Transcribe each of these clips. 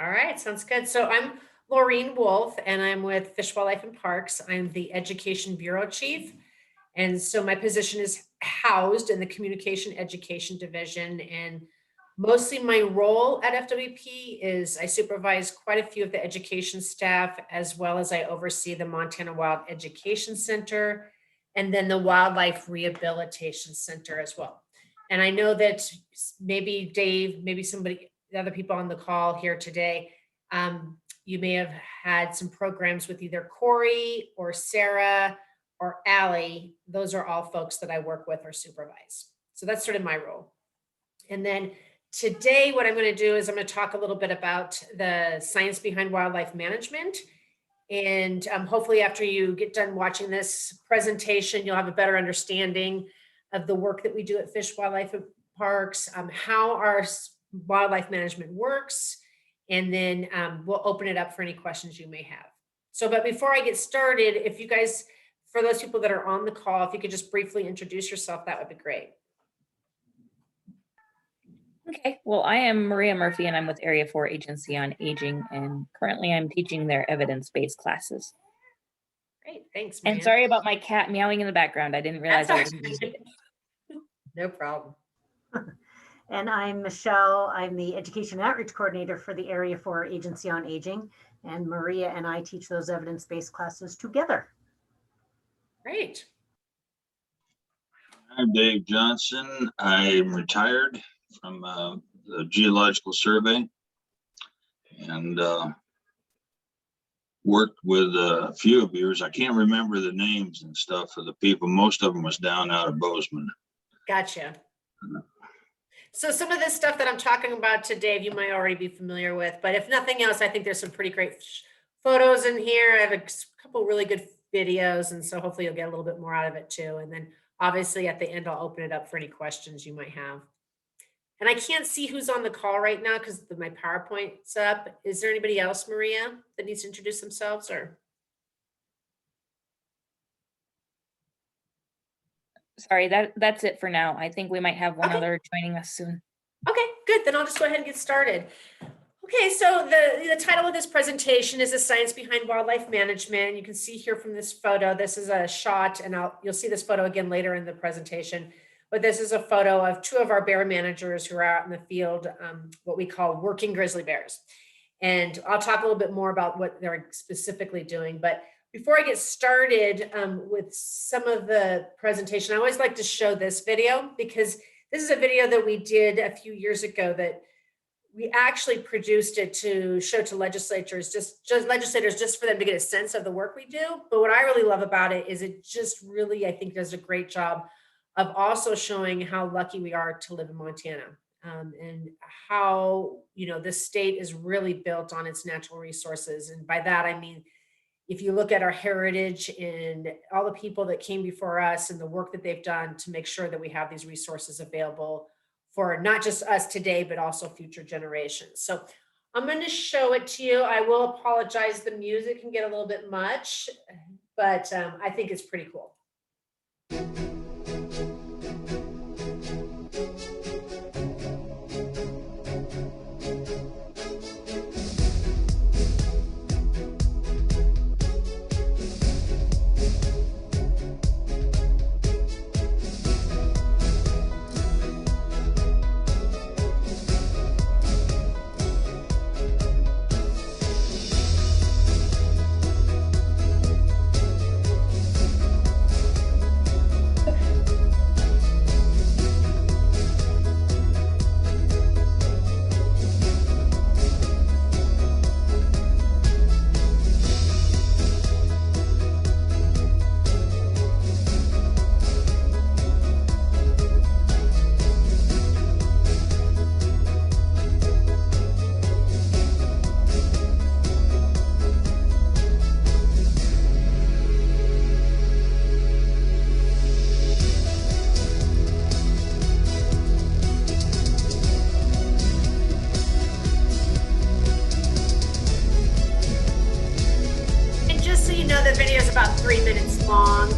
All right, sounds good. So I'm Laureen Wolf, and I'm with Fish, Wildlife, and Parks. I'm the Education Bureau Chief. And so my position is housed in the Communication Education Division. And mostly my role at FWP is I supervise quite a few of the education staff, as well as I oversee the Montana Wild Education Center and then the Wildlife Rehabilitation Center as well. And I know that maybe Dave, maybe somebody, the other people on the call here today, you may have had some programs with either Corey or Sarah or Allie. Those are all folks that I work with or supervise. So that's sort of my role. And then today, what I'm going to do is I'm going to talk a little bit about the science behind wildlife management. And hopefully after you get done watching this presentation, you'll have a better understanding of the work that we do at Fish, Wildlife, and Parks, how our wildlife management works, and then we'll open it up for any questions you may have. So, but before I get started, if you guys, for those people that are on the call, if you could just briefly introduce yourself, that would be great. Okay, well, I am Maria Murphy, and I'm with Area 4 Agency on Aging, and currently I'm teaching their evidence-based classes. Great, thanks, Maria. And sorry about my cat meowing in the background. I didn't realize I was No problem. And I'm Michelle. I'm the Education and Outreach Coordinator for the Area 4 Agency on Aging. And Maria and I teach those evidence-based classes together. Great. I'm Dave Johnson. I'm retired from the Geological Survey and worked with a few of yours. I can't remember the names and stuff of the people. Most of them was down out of Bozeman. Gotcha. So some of this stuff that I'm talking about today, you might already be familiar with, but if nothing else, I think there's some pretty great photos in here. I have a couple really good videos, and so hopefully you'll get a little bit more out of it too. And then obviously at the end, I'll open it up for any questions you might have. And I can't see who's on the call right now because my PowerPoint's up. Is there anybody else, Maria, that needs to introduce themselves or? Sorry, that's it for now. I think we might have one Okay. other joining us soon. Okay, good. Then I'll just go ahead and get started. Okay, so the title of this presentation is The Science Behind Wildlife Management. You can see here from this photo, this is a shot, and you'll see this photo again later in the presentation. But this is a photo of two of our bear managers who are out in the field, what we call working grizzly bears. And I'll talk a little bit more about what they're specifically doing. But before I get started with some of the presentation, I always like to show this video because this is a video that we did a few years ago that we actually produced it to show to legislators, just legislators, just for them to get a sense of the work we do. But what I really love about it is it just really, I think, does a great job of also showing how lucky we are to live in Montana, and how, you know, this state is really built on its natural resources. And by that, I mean, if you look at our heritage and all the people that came before us and the work that they've done to make sure that we have these resources available for not just us today, but also future generations. So I'm going to show it to you. I will apologize. The music can get a little bit much, but I think it's pretty cool. The video is about 3 minutes long.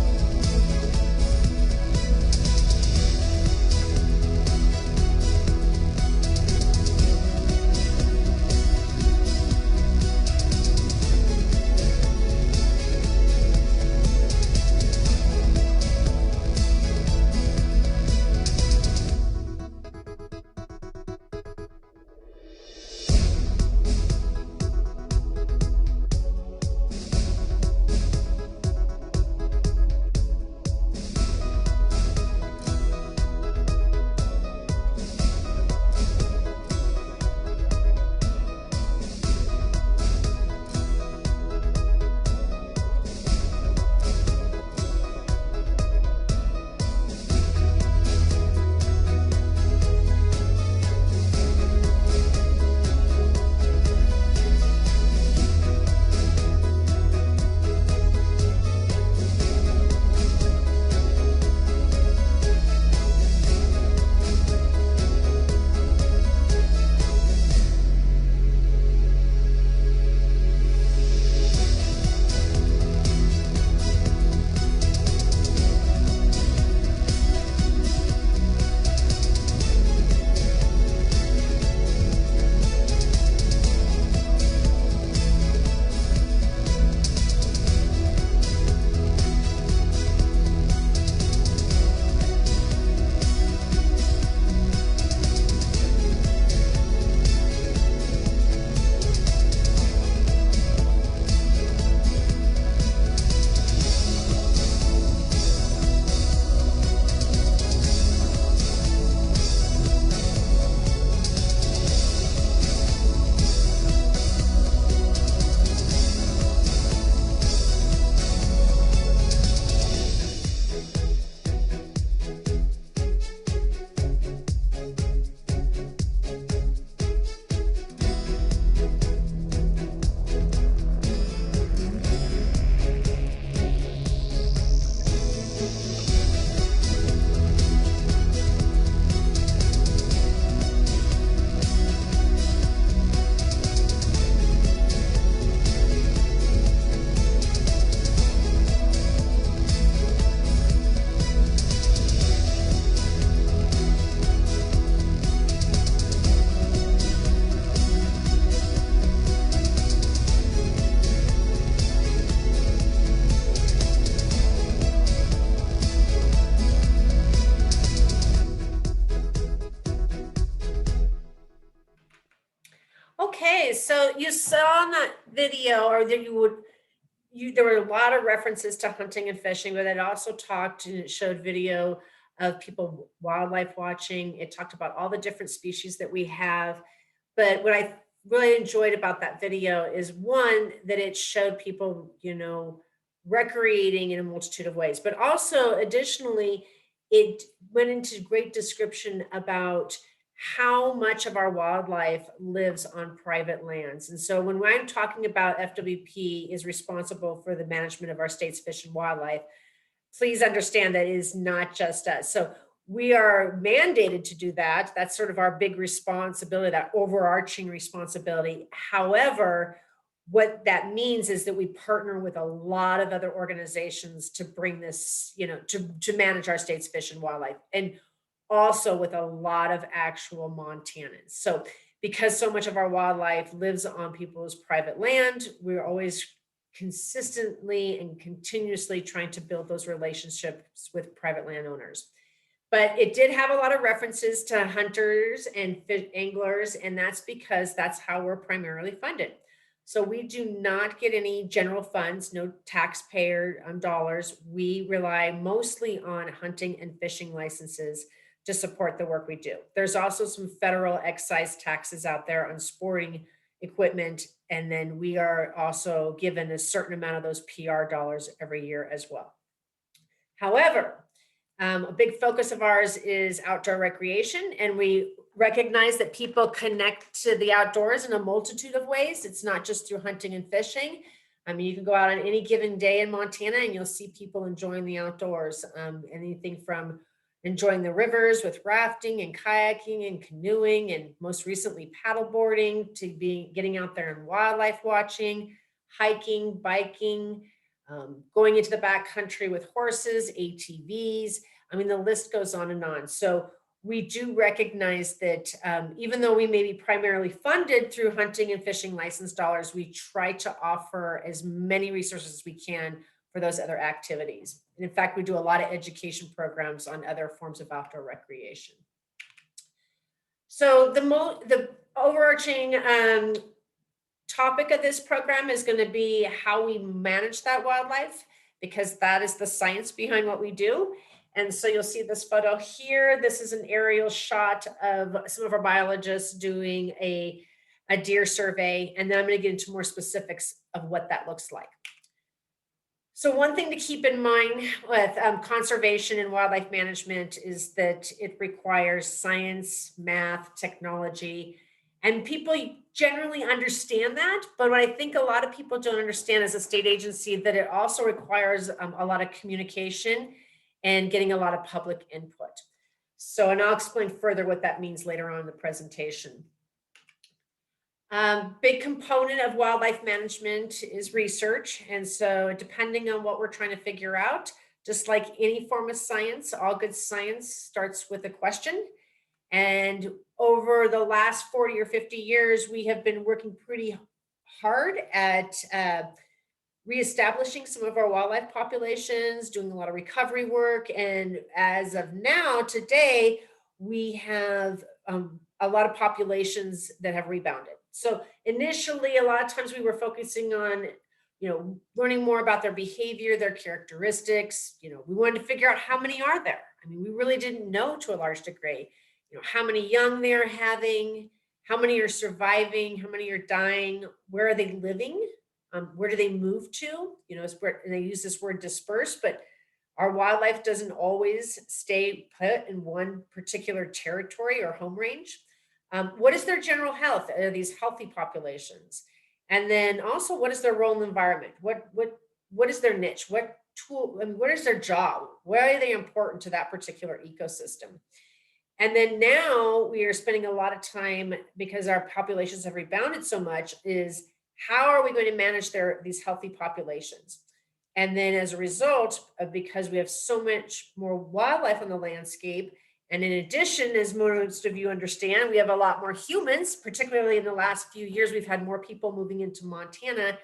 Okay, so you saw in that video, or that there were a lot of references to hunting and fishing, but it also talked and it showed video of people wildlife watching. It talked about all the different species that we have. But what I really enjoyed about that video is one, that it showed people, recreating in a multitude of ways, but also additionally, it went into great description about how much of our wildlife lives on private lands. And so when I'm talking about FWP is responsible for the management of our state's fish and wildlife, please understand that it is not just us. So we are mandated to do that. That's sort of our big responsibility, that overarching responsibility. However, what that means is that we partner with a lot of other organizations to bring this, to manage our state's fish and wildlife, and also with a lot of actual Montanans. So because so much of our wildlife lives on people's private land, we're always consistently and continuously trying to build those relationships with private landowners. But it did have a lot of references to hunters and anglers, and that's because that's how we're primarily funded. So we do not get any general funds, no taxpayer dollars. We rely mostly on hunting and fishing licenses to support the work we do. There's also some federal excise taxes out there on sporting equipment. And then we are also given a certain amount of those PR dollars every year as well. However, a big focus of ours is outdoor recreation, and we recognize that people connect to the outdoors in a multitude of ways. It's not just through hunting and fishing. I mean, you can go out on any given day in Montana and you'll see people enjoying the outdoors. Anything from enjoying the rivers with rafting and kayaking and canoeing, and most recently paddleboarding, to getting out there and wildlife watching, hiking, biking, going into the backcountry with horses, ATVs. I mean, the list goes on and on. So we do recognize that even though we may be primarily funded through hunting and fishing license dollars, we try to offer as many resources as we can for those other activities. And in fact, we do a lot of education programs on other forms of outdoor recreation. So the overarching topic of this program is going to be how we manage that wildlife, because that is the science behind what we do. And so you'll see this photo here. This is an aerial shot of some of our biologists doing a deer survey. And then I'm going to get into more specifics of what that looks like. So one thing to keep in mind with conservation and wildlife management is that it requires science, math, technology, and people generally understand that. But what I think a lot of people don't understand as a state agency, that it also requires a lot of communication and getting a lot of public input. So, and I'll explain further what that means later on in the presentation. Big component of wildlife management is research. And so depending on what we're trying to figure out, just like any form of science, all good science starts with a question. And over the last 40 or 50 years, we have been working pretty hard at reestablishing some of our wildlife populations, doing a lot of recovery work. And as of now, today, we have a lot of populations that have rebounded. So initially, a lot of times we were focusing on, learning more about their behavior, their characteristics. We wanted to figure out how many are there. I mean, we really didn't know to a large degree, how many young they're having, how many are surviving, how many are dying, where are they living, where do they move to? And they use this word disperse, but our wildlife doesn't always stay put in one particular territory or home range. What is their general health? Are these healthy populations? And then also, what is their role in the environment? What is their niche? What is their job? Why are they important to that particular ecosystem? And then now we are spending a lot of time, because our populations have rebounded so much, is how are we going to manage these healthy populations? And then as a result, because we have so much more wildlife on the landscape, and in addition, as most of you understand, we have a lot more humans, particularly in the last few years, we've had more people moving into Montana,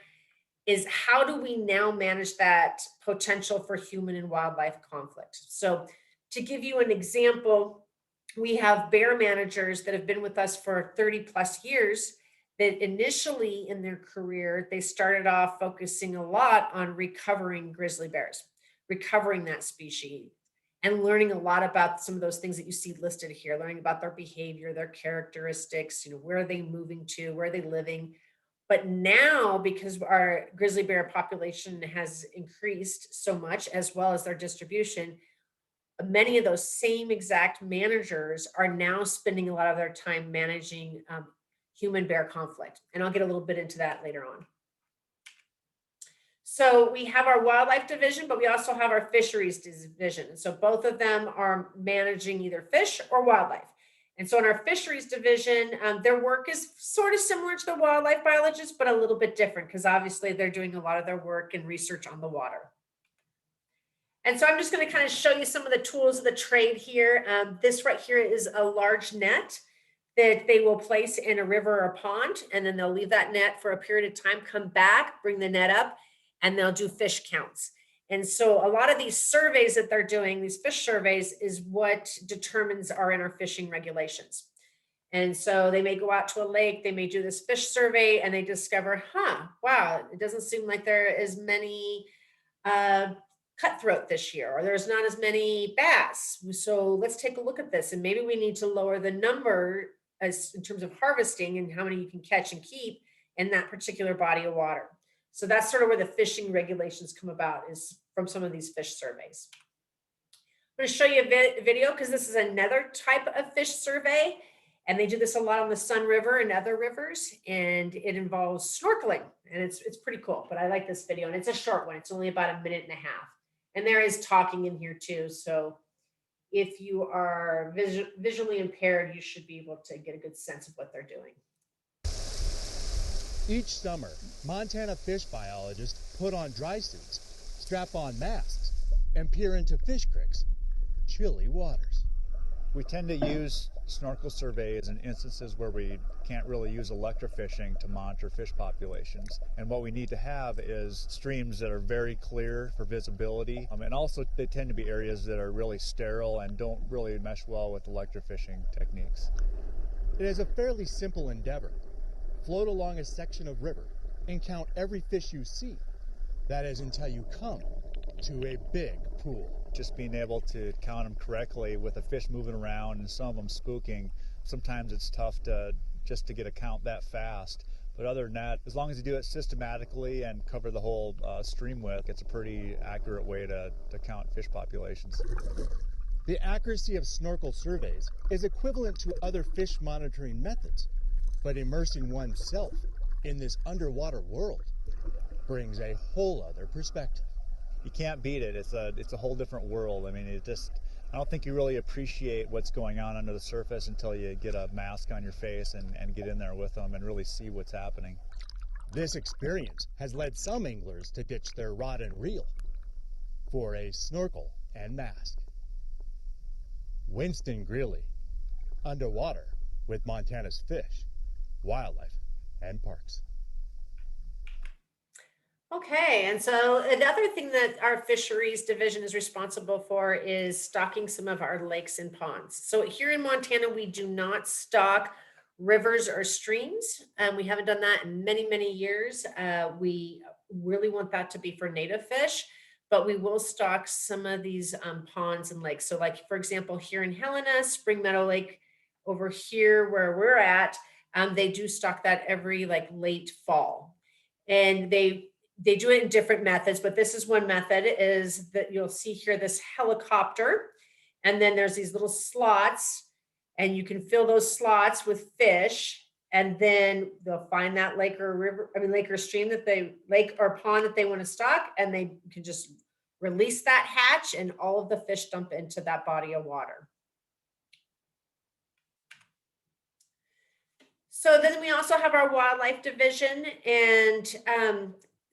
is how do we now manage that potential for human and wildlife conflict? So to give you an example, we have bear managers that have been with us for 30 plus years that initially in their career, they started off focusing a lot on recovering grizzly bears, recovering that species, and learning a lot about some of those things that you see listed here, learning about their behavior, their characteristics, where are they moving to, where are they living. But now, because our grizzly bear population has increased so much, as well as their distribution, many of those same exact managers are now spending a lot of their time managing human bear conflict. And I'll get a little bit into that later on. So we have our wildlife division, but we also have our fisheries division. So both of them are managing either fish or wildlife. And so in our fisheries division, their work is sort of similar to the wildlife biologists, but a little bit different because obviously they're doing a lot of their work and research on the water. And so I'm just going to kind of show you some of the tools of the trade here. This right here is a large net that they will place in a river or pond, and then they'll leave that net for a period of time, come back, bring the net up, and they'll do fish counts. And so a lot of these surveys that they're doing, these fish surveys, is what determines our inner fishing regulations. And so they may go out to a lake, they may do this fish survey, and they discover, wow, it doesn't seem like there are as many cutthroat this year, or there's not as many bass. So let's take a look at this. And maybe we need to lower the number as in terms of harvesting and how many you can catch and keep in that particular body of water. So that's sort of where the fishing regulations come about, is from some of these fish surveys. I'm going to show you a video because this is another type of fish survey. And they do this a lot on the Sun River and other rivers, and it involves snorkeling, and it's pretty cool. But I like this video, and it's a short one. It's only about 1.5 minutes. And there is talking in here too. So if you are visually impaired, you should be able to get a good sense of what they're doing. Each summer, Montana fish biologists put on dry suits, strap on masks, and peer into fish creeks, chilly waters. We tend to use snorkel surveys in instances where we can't really use electrofishing to monitor fish populations. And what we need to have is streams that are very clear for visibility. And also they tend to be areas that are really sterile and don't really mesh well with electrofishing techniques. It is a fairly simple endeavor. Float along a section of river and count every fish you see. That is until you come to a big pool. Just being able to count them correctly with the fish moving around and some of them spooking, sometimes it's tough to get a count that fast. But other than that, as long as you do it systematically and cover the whole stream width, it's a pretty accurate way to count fish populations. The accuracy of snorkel surveys is equivalent to other fish monitoring methods, but immersing oneself in this underwater world brings a whole other perspective. You can't beat it. It's a whole different world. I mean, I don't think you really appreciate what's going on under the surface until you get a mask on your face and get in there with them and really see what's happening. This experience has led some anglers to ditch their rod and reel for a snorkel and mask. Winston Greeley, underwater with Montana's fish, wildlife, and parks. Okay, and so another thing that our fisheries division is responsible for is stocking some of our lakes and ponds. So here in Montana, we do not stock rivers or streams. We haven't done that in many, many years. We really want that to be for native fish, but we will stock some of these ponds and lakes. So like, for example, here in Helena, Spring Meadow Lake over here where we're at, they do stock that every late fall. And they do it in different methods, but this is one method, is that you'll see here this helicopter, and then there's these little slots, and you can fill those slots with fish, and then they'll find that lake or stream lake or pond that they want to stock, and they can just release that hatch, and all of the fish dump into that body of water. So then we also have our wildlife division, and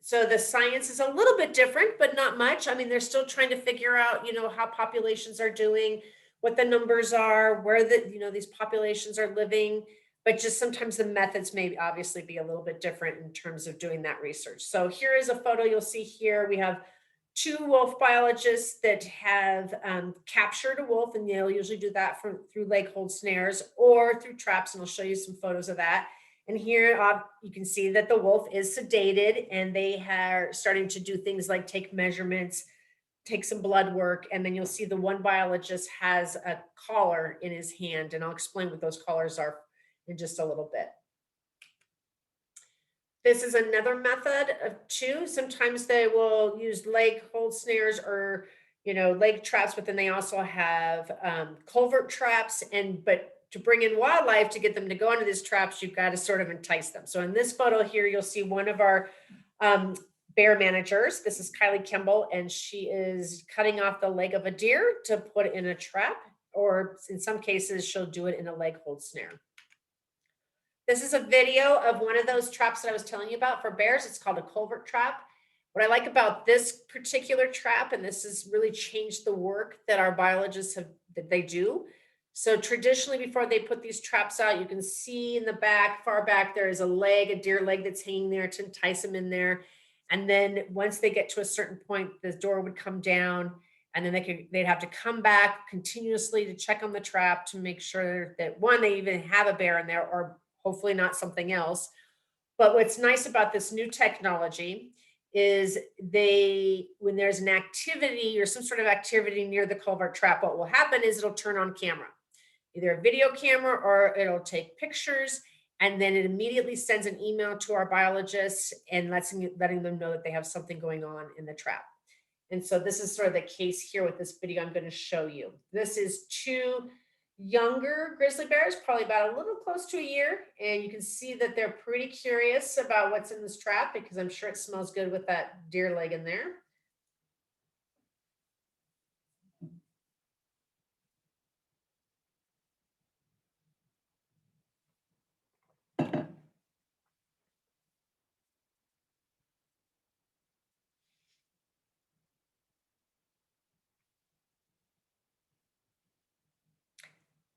so the science is a little bit different, but not much. I mean, they're still trying to figure out, how populations are doing, what the numbers are, where these populations are living, but just sometimes the methods may obviously be a little bit different in terms of doing that research. So here is a photo you'll see here. We have 2 wolf biologists that have captured a wolf, and they'll usually do that through lake hold snares or through traps, and I'll show you some photos of that. And here you can see that the wolf is sedated, and they are starting to do things like take measurements, take some blood work, and then you'll see the one biologist has a collar in his hand, and I'll explain what those collars are in just a little bit. This is another method of two. Sometimes they will use leg hold snares or, leg traps, but then they also have culvert traps. But to bring in wildlife to get them to go into these traps, you've got to sort of entice them. So in this photo here, you'll see one of our bear managers. This is Kylie Kimball, and she is cutting off the leg of a deer to put in a trap, or in some cases, she'll do it in a leg hold snare. This is a video of one of those traps that I was telling you about for bears. It's called a culvert trap. What I like about this particular trap, and this has really changed the work that our biologists that they do. So traditionally, before they put these traps out, you can see in the back, far back, there is a deer leg that's hanging there to entice them in there. And then once they get to a certain point, the door would come down, and then they'd have to come back continuously to check on the trap to make sure that, one, they even have a bear in there, or hopefully not something else. But what's nice about this new technology is when there's an activity or some sort of activity near the culvert trap, what will happen is it'll turn on camera, either a video camera, or it'll take pictures, and then it immediately sends an email to our biologists and letting them know that they have something going on in the trap. And so this is sort of the case here with this video I'm going to show you. This is two younger grizzly bears, probably about a little close to a year. And you can see that they're pretty curious about what's in this trap, because I'm sure it smells good with that deer leg in there.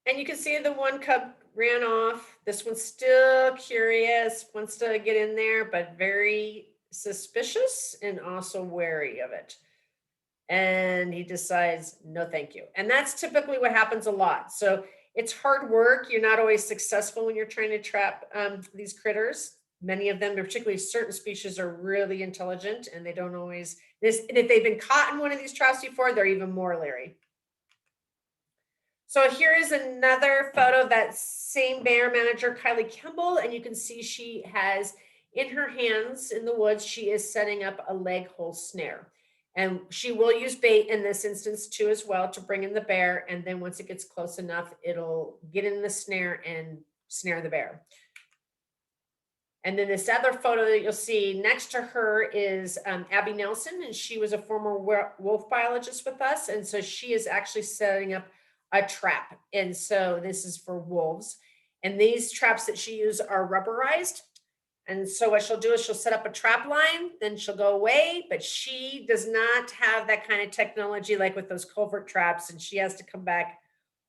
And you can see the one cub ran off. This one's still curious, wants to get in there, but very suspicious and also wary of it. And he decides, no, thank you. And that's typically what happens a lot. So it's hard work. You're not always successful when you're trying to trap these critters. Many of them, particularly certain species, are really intelligent, and they don't always, and if they've been caught in one of these traps before, they're even more leery. So here is another photo of that same bear manager, Kylie Kimball, and you can see she has in her hands in the woods, she is setting up a leg hole snare. And she will use bait in this instance too as well to bring in the bear. And then once it gets close enough, it'll get in the snare and snare the bear. And then this other photo that you'll see next to her is Abby Nelson, and she was a former wolf biologist with us. And so she is actually setting up a trap. And so this is for wolves. And these traps that she uses are rubberized. And so what she'll do is she'll set up a trap line, then she'll go away, but she does not have that kind of technology like with those culvert traps. And she has to come back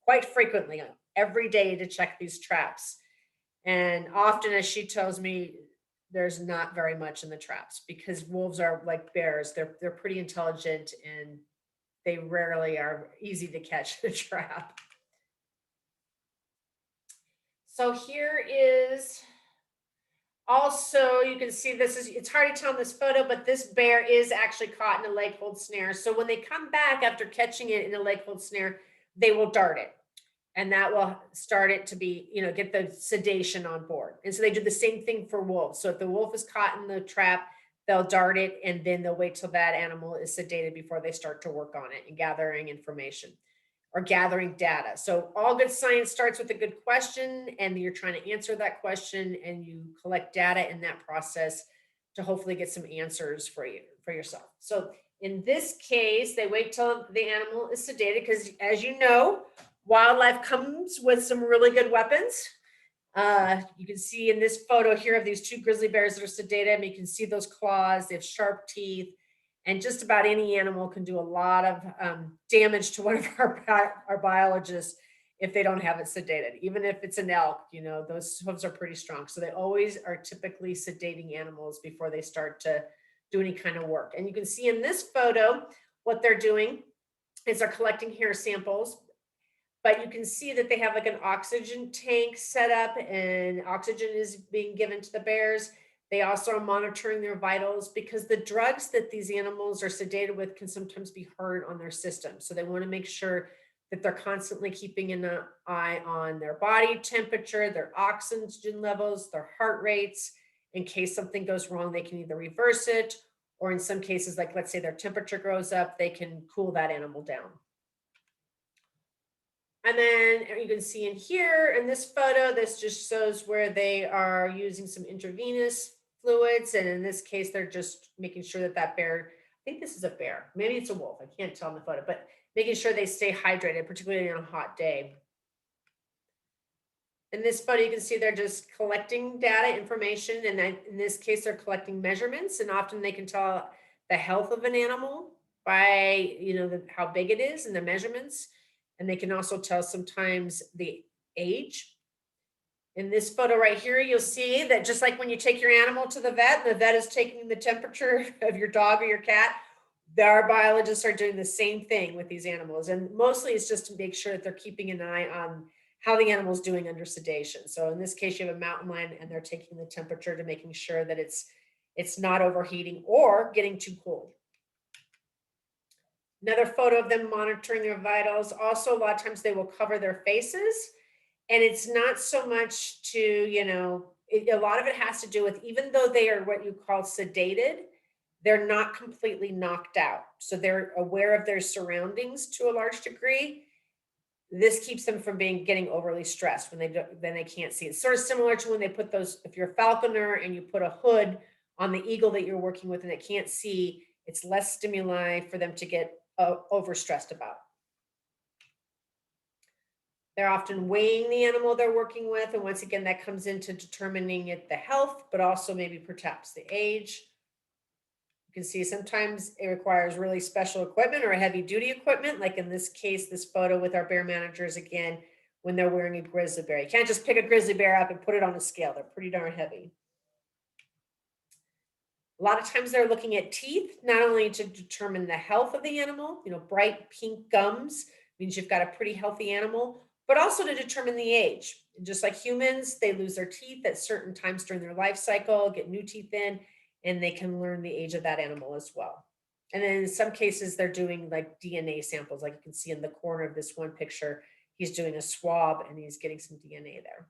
quite frequently every day to check these traps. And often, as she tells me, there's not very much in the traps, because wolves are like bears. They're pretty intelligent, and they rarely are easy to catch in a trap. So here is also, you can see it's hard to tell in this photo, but this bear is actually caught in a leg hold snare. So when they come back after catching it in a leg hold snare, they will dart it. And that will start it to be, get the sedation on board. And so they do the same thing for wolves. So if the wolf is caught in the trap, they'll dart it, and then they'll wait till that animal is sedated before they start to work on it and gathering information or gathering data. So all good science starts with a good question, and you're trying to answer that question, and you collect data in that process to hopefully get some answers for yourself. So in this case, they wait till the animal is sedated, because as you know, wildlife comes with some really good weapons. You can see in this photo here of these two grizzly bears that are sedated, and you can see those claws, they have sharp teeth, and just about any animal can do a lot of damage to one of our biologists if they don't have it sedated. Even if it's an elk, those hooves are pretty strong. So they always are typically sedating animals before they start to do any kind of work. And you can see in this photo, what they're doing is they're collecting hair samples. but you can see that they have like an oxygen tank set up and oxygen is being given to the bears. They also are monitoring their vitals because the drugs that these animals are sedated with can sometimes be hard on their system. So they want to make sure that they're constantly keeping an eye on their body temperature, their oxygen levels, their heart rates. In case something goes wrong, they can either reverse it, or in some cases, like let's say their temperature goes up, they can cool that animal down. And then you can see in here in this photo, this just shows where they are using some intravenous fluids. And in this case, they're just making sure that that bear, I think this is a bear, maybe it's a wolf, I can't tell in the photo, but making sure they stay hydrated, particularly on a hot day. In this photo, you can see they're just collecting data, information, and in this case, they're collecting measurements, and often they can tell the health of an animal by, how big it is and the measurements, and they can also tell sometimes the age. In this photo right here, you'll see that just like when you take your animal to the vet, and the vet is taking the temperature of your dog or your cat, our biologists are doing the same thing with these animals. And mostly it's just to make sure that they're keeping an eye on how the animal's doing under sedation. So in this case, you have a mountain lion and they're taking the temperature to making sure that it's not overheating or getting too cold. Another photo of them monitoring their vitals. Also, a lot of times they will cover their faces. And it's not so much to, a lot of it has to do with, even though they are what you call sedated, they're not completely knocked out. So they're aware of their surroundings to a large degree. This keeps them from getting overly stressed when they can't see. It's sort of similar to when they put those, if you're a falconer and you put a hood on the eagle that you're working with and it can't see, it's less stimuli for them to get overstressed about. They're often weighing the animal they're working with. And once again, that comes into determining the health, but also maybe perhaps the age. You can see sometimes it requires really special equipment or heavy duty equipment. Like in this case, this photo with our bear managers, again, when they're wearing a grizzly bear. You can't just pick a grizzly bear up and put it on a scale. They're pretty darn heavy. A lot of times they're looking at teeth, not only to determine the health of the animal, bright pink gums means you've got a pretty healthy animal, but also to determine the age. And just like humans, they lose their teeth at certain times during their life cycle, get new teeth in, and they can learn the age of that animal as well. And then in some cases, they're doing like DNA samples, like you can see in the corner of this one picture, he's doing a swab and he's getting some DNA there.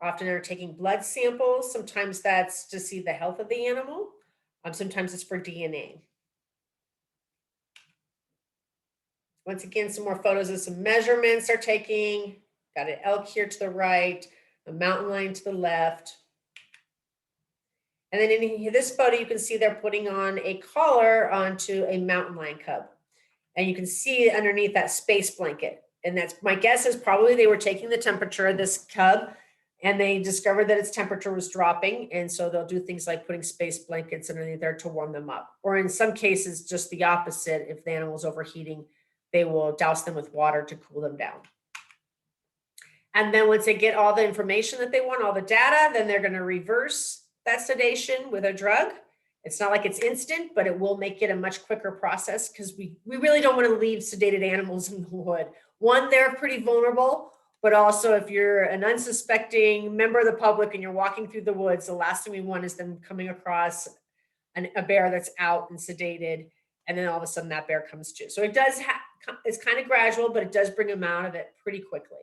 Often they're taking blood samples. Sometimes that's to see the health of the animal. Sometimes it's for DNA. Once again, some more photos of some measurements they're taking. Got an elk here to the right, a mountain lion to the left. And then in this photo, you can see they're putting on a collar onto a mountain lion cub. And you can see underneath that space blanket. And that's, my guess is probably they were taking the temperature of this cub and they discovered that its temperature was dropping. And so they'll do things like putting space blankets underneath there to warm them up. Or in some cases, just the opposite. If the animal's overheating, they will douse them with water to cool them down. And then once they get all the information that they want, all the data, then they're going to reverse that sedation with a drug. It's not like it's instant, but it will make it a much quicker process because we really don't want to leave sedated animals in the wood. One, they're pretty vulnerable, but also if you're an unsuspecting member of the public and you're walking through the woods, the last thing we want is them coming across a bear that's out and sedated, and then all of a sudden that bear comes to. So it does it's kind of gradual, but it does bring them out of it pretty quickly.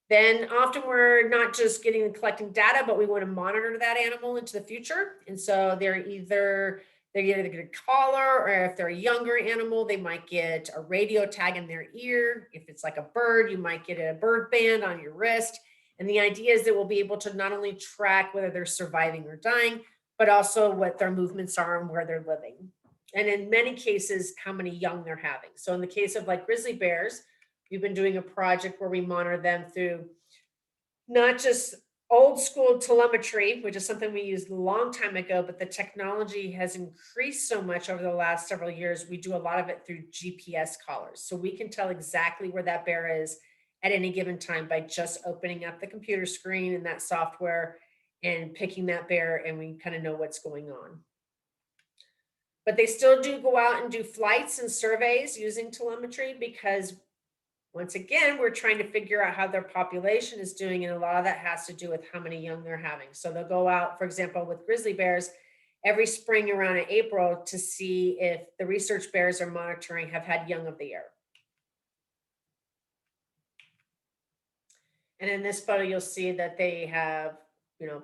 Then often we're not just getting and collecting data, but we want to monitor that animal into the future. And so they're either get a collar, or if they're a younger animal, they might get a radio tag in their ear. If it's like a bird, you might get a bird band on your wrist. And the idea is that we'll be able to not only track whether they're surviving or dying, but also what their movements are and where they're living. And in many cases, how many young they're having. So in the case of like grizzly bears, we've been doing a project where we monitor them through not just old school telemetry, which is something we used a long time ago, but the technology has increased so much over the last several years. We do a lot of it through GPS collars. So we can tell exactly where that bear is at any given time by just opening up the computer screen and that software and picking that bear, and we kind of know what's going on. But they still do go out and do flights and surveys using telemetry because, once again, we're trying to figure out how their population is doing, and a lot of that has to do with how many young they're having. So they'll go out, for example, with grizzly bears every spring around in April to see if the research bears are monitoring have had young of the year. And in this photo, you'll see that they have,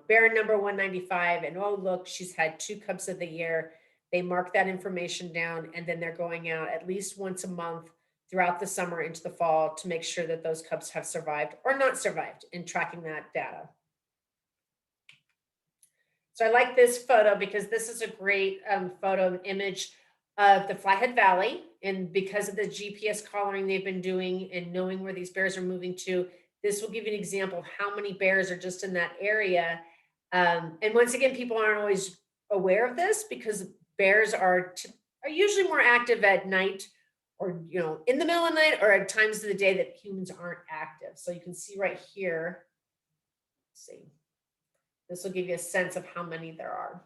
bear number 195, and oh, look, she's had 2 cubs of the year. They mark that information down, and then they're going out at least once a month throughout the summer into the fall to make sure that those cubs have survived or not survived in tracking that data. So I like this photo because this is a great photo image of the Flathead Valley. And because of the GPS collaring they've been doing and knowing where these bears are moving to, this will give you an example of how many bears are just in that area. And once again, people aren't always aware of this because bears are usually more active at night or, in the middle of the night or at times of the day that humans aren't active. So you can see right here, let's see. This will give you a sense of how many there are.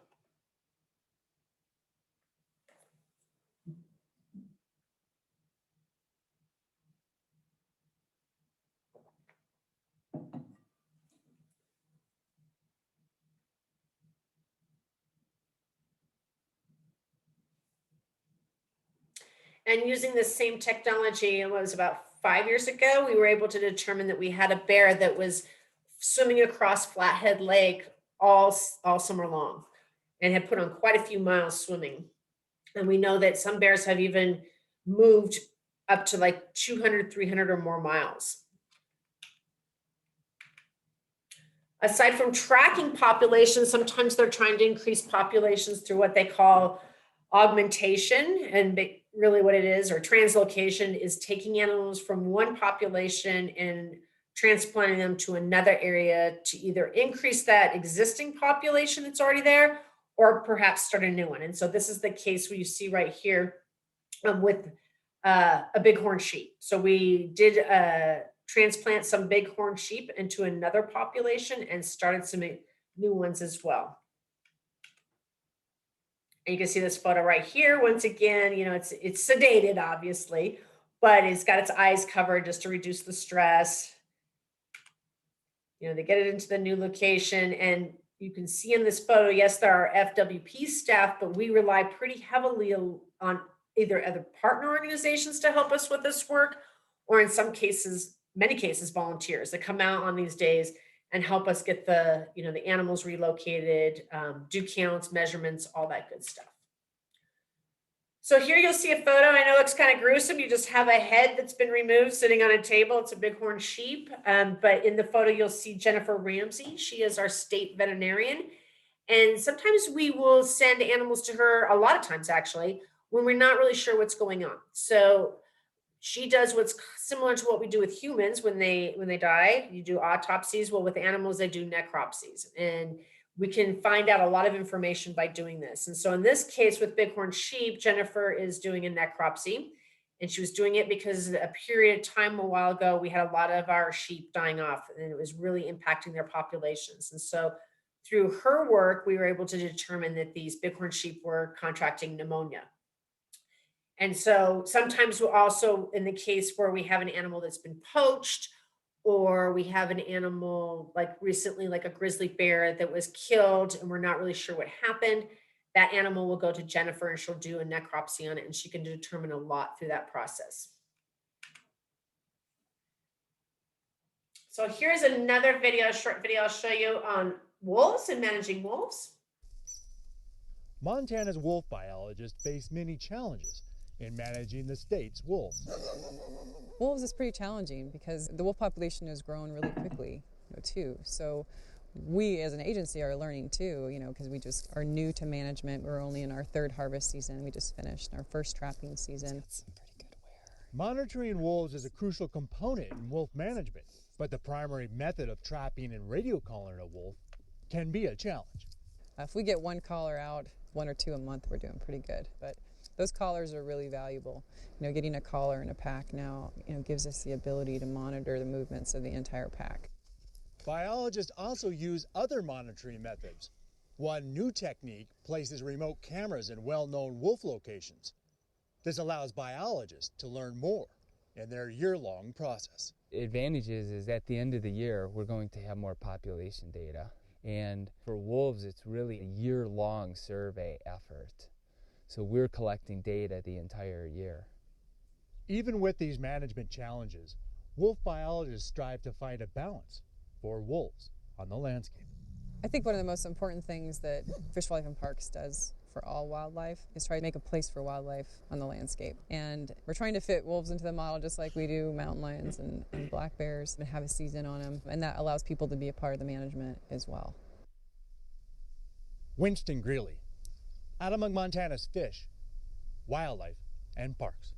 And using the same technology, it was about 5 years ago, we were able to determine that we had a bear that was swimming across Flathead Lake all summer long and had put on quite a few miles swimming. And we know that some bears have even moved up to like 200, 300 or more miles. Aside from tracking populations, sometimes they're trying to increase populations through what they call augmentation, and really what it is, or translocation, is taking animals from one population and transplanting them to another area to either increase that existing population that's already there or perhaps start a new one. And so this is the case where you see right here with a bighorn sheep. So we did transplant some bighorn sheep into another population and started some new ones as well. And you can see this photo right here. Once again, it's sedated, obviously, but it's got its eyes covered just to reduce the stress. They get it into the new location, and you can see in this photo, yes, there are FWP staff, but we rely pretty heavily on either other partner organizations to help us with this work, or in some cases, many cases, volunteers that come out on these days and help us get the animals relocated, do counts, measurements, all that good stuff. So here you'll see a photo. I know it looks kind of gruesome. You just have a head that's been removed sitting on a table. It's a bighorn sheep. But in the photo, you'll see Jennifer Ramsey. She is our state veterinarian. And sometimes we will send animals to her, a lot of times actually, when we're not really sure what's going on. So she does what's similar to what we do with humans when they die. You do autopsies. Well, with animals, they do necropsies. And we can find out a lot of information by doing this. And so in this case with bighorn sheep, Jennifer is doing a necropsy. And she was doing it because a period of time a while ago, we had a lot of our sheep dying off, and it was really impacting their populations. And so through her work, we were able to determine that these bighorn sheep were contracting pneumonia. And so sometimes we'll also, in the case where we have an animal that's been poached, or we have an animal like recently, like a grizzly bear that was killed and we're not really sure what happened, that animal will go to Jennifer and she'll do a necropsy on it, and she can determine a lot through that process. So here's another video, short video I'll show you on wolves and managing wolves. Montana's wolf biologists face many challenges in managing the state's wolves. Wolves is pretty challenging because the wolf population has grown really quickly, too. So we as an agency are learning too, because we just are new to management. We're only in our 3rd harvest season. We just finished our 1st trapping season. Monitoring wolves is a crucial component in wolf management, but the primary method of trapping and radio collaring a wolf can be a challenge. If we get one collar out, 1 or 2 a month, we're doing pretty good. But those collars are really valuable. Getting a collar in a pack now, gives us the ability to monitor the movements of the entire pack. Biologists also use other monitoring methods, One new technique places remote cameras in well-known wolf locations. This allows biologists to learn more in their year-long process. Advantages is at the end of the year, we're going to have more population data. And for wolves, it's really a year-long survey effort. So we're collecting data the entire year. Even with these management challenges, wolf biologists strive to find a balance for wolves on the landscape. I think one of the most important things that Fish, Wildlife, and Parks does for all wildlife is try to make a place for wildlife on the landscape. And we're trying to fit wolves into the model just like we do mountain lions and black bears and have a season on them. And that allows people to be a part of the management as well. Winston Greeley, out among Montana's fish, wildlife, and parks.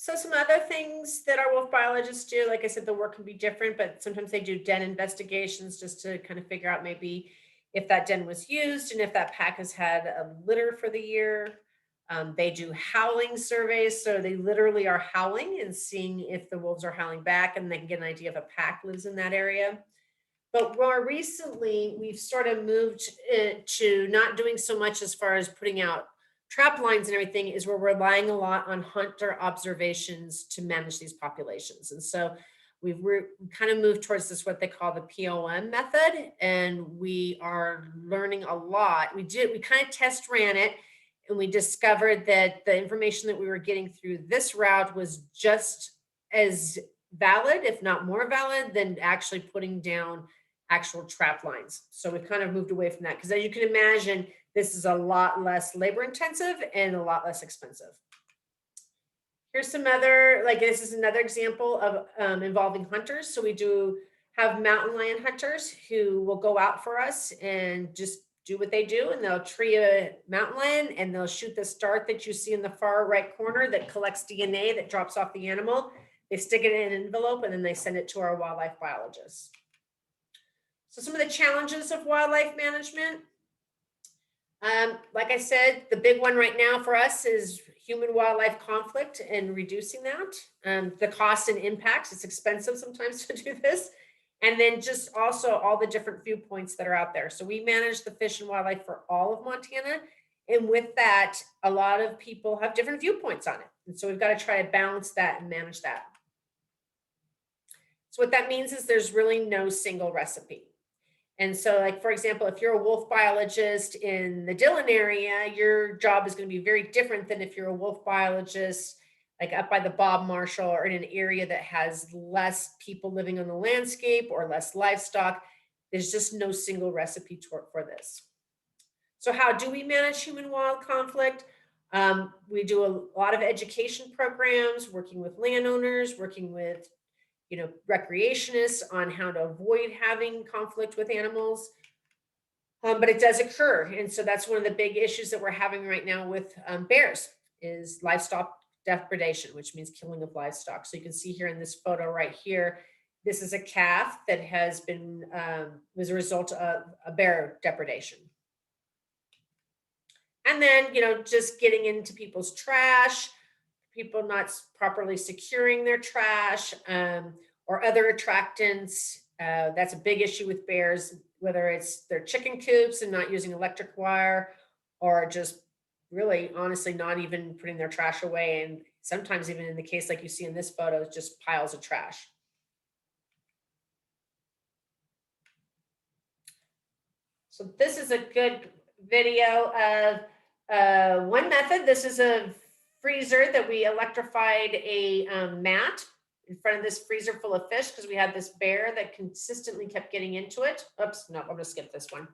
So some other things that our wolf biologists do, like I said, the work can be different, but sometimes they do den investigations just to kind of figure out maybe if that den was used and if that pack has had a litter for the year. They do howling surveys. So they literally are howling and seeing if the wolves are howling back, and they can get an idea if a pack lives in that area. But more recently, we've sort of moved to not doing so much as far as putting out trap lines and everything, is we're relying a lot on hunter observations to manage these populations. And so we've kind of moved towards this, what they call the POM method. And we are learning a lot. We kind of test ran it, and we discovered that the information that we were getting through this route was just as valid, if not more valid, than actually putting down actual trap lines. So we've kind of moved away from that, because as you can imagine, this is a lot less labor intensive and a lot less expensive. Here's some other, like this is another example of involving hunters. So we do have mountain lion hunters who will go out for us and just do what they do, and they'll tree a mountain lion and they'll shoot this dart that you see in the far right corner that collects DNA that drops off the animal. They stick it in an envelope and then they send it to our wildlife biologists. So some of the challenges of wildlife management. Like I said, the big one right now for us is human wildlife conflict and reducing that. The cost and impacts, it's expensive sometimes to do this. And then just also all the different viewpoints that are out there. So we manage the fish and wildlife for all of Montana. And with that, a lot of people have different viewpoints on it. And so we've got to try to balance that and manage that. So what that means is there's really no single recipe. And so, like, for example, if you're a wolf biologist in the Dillon area, your job is going to be very different than if you're a wolf biologist like up by the Bob Marshall or in an area that has less people living on the landscape or less livestock. There's just no single recipe for this. So how do we manage human-wild conflict? We do a lot of education programs, working with landowners, working with recreationists on how to avoid having conflict with animals. But it does occur. And so that's one of the big issues that we're having right now with bears is livestock depredation, which means killing of livestock. So you can see here in this photo right here, this is a calf that has been, was a result of a bear depredation. And then, just getting into people's trash, people not properly securing their trash, or other attractants. That's a big issue with bears, whether it's their chicken coops and not using electric wire, or just really honestly not even putting their trash away. And sometimes even in the case like you see in this photo, just piles of trash. So this is a good video of one method. This is a freezer that we electrified a mat in front of this freezer full of fish because we had this bear that consistently kept getting into it. Oops, no, I'm gonna skip this one.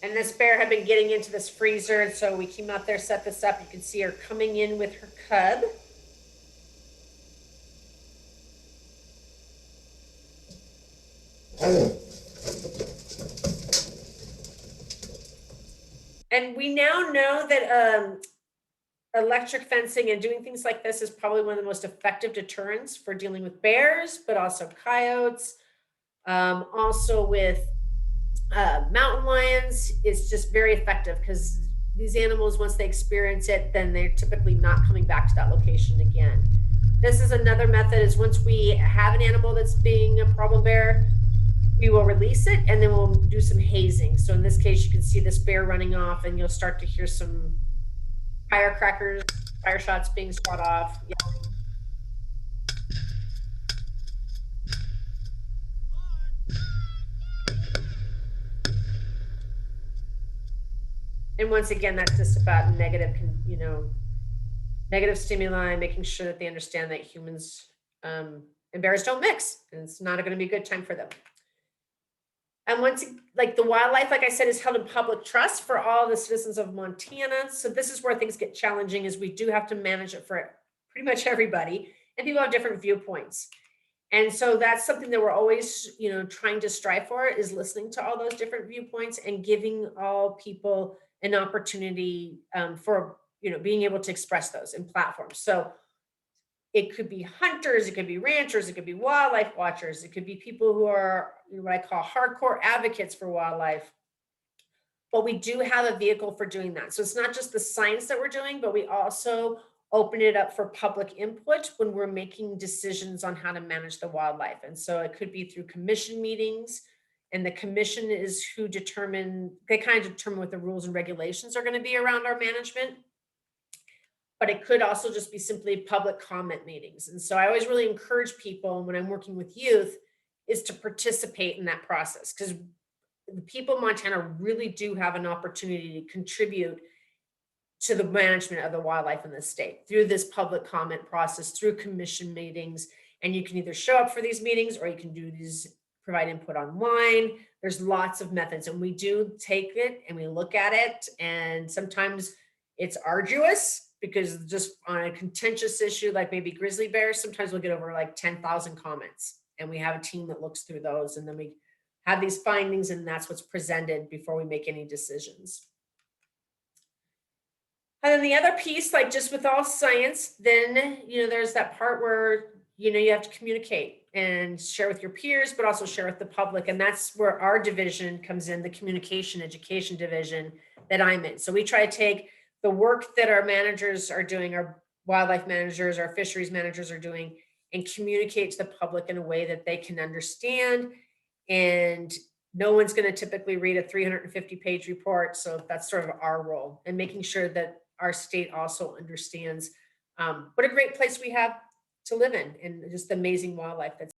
And this bear had been getting into this freezer, and so we came out there, set this up. You can see her coming in with her cub. And we now know that electric fencing and doing things like this is probably one of the most effective deterrents for dealing with bears, but also coyotes, also with mountain lions. It's just very effective because these animals, once they experience it, then they're typically not coming back to that location again. This is another method, is once we have an animal that's being a problem bear, we will release it and then we'll do some hazing. So in this case, you can see this bear running off and you'll start to hear some firecrackers, fire shots being shot off, yelling. And once again, that's just about negative, negative stimuli, making sure that they understand that humans and bears don't mix, and it's not going to be a good time for them. And once, like the wildlife, like I said, is held in public trust for all the citizens of Montana. So this is where things get challenging, is we do have to manage it for pretty much everybody, and people have different viewpoints. And so that's something that we're always, trying to strive for, is listening to all those different viewpoints and giving all people an opportunity for, being able to express those in platforms. So it could be hunters, it could be ranchers, it could be wildlife watchers, it could be people who are what I call hardcore advocates for wildlife. But we do have a vehicle for doing that. So it's not just the science that we're doing, but we also open it up for public input when we're making decisions on how to manage the wildlife. And so it could be through commission meetings, and the commission is who they kind of determine what the rules and regulations are going to be around our management. But it could also just be simply public comment meetings. And so I always really encourage people when I'm working with youth is to participate in that process, because the people of Montana really do have an opportunity to contribute to the management of the wildlife in the state through this public comment process, through commission meetings. And you can either show up for these meetings, or you can provide input online. There's lots of methods, and we do take it and we look at it. And sometimes it's arduous, because just on a contentious issue, like maybe grizzly bears, sometimes we'll get over like 10,000 comments, and we have a team that looks through those, and then we have these findings, and that's what's presented before we make any decisions. And then the other piece, like just with all science, then, there's that part where, you have to communicate and share with your peers, but also share with the public. And that's where our division comes in, the communication education division that I'm in. So we try to take the work that our managers are doing, our wildlife managers, our fisheries managers are doing, and communicate to the public in a way that they can understand. And no one's going to typically read a 350-page report. So that's sort of our role, and making sure that our state also understands what a great place we have to live in, and just the amazing wildlife that's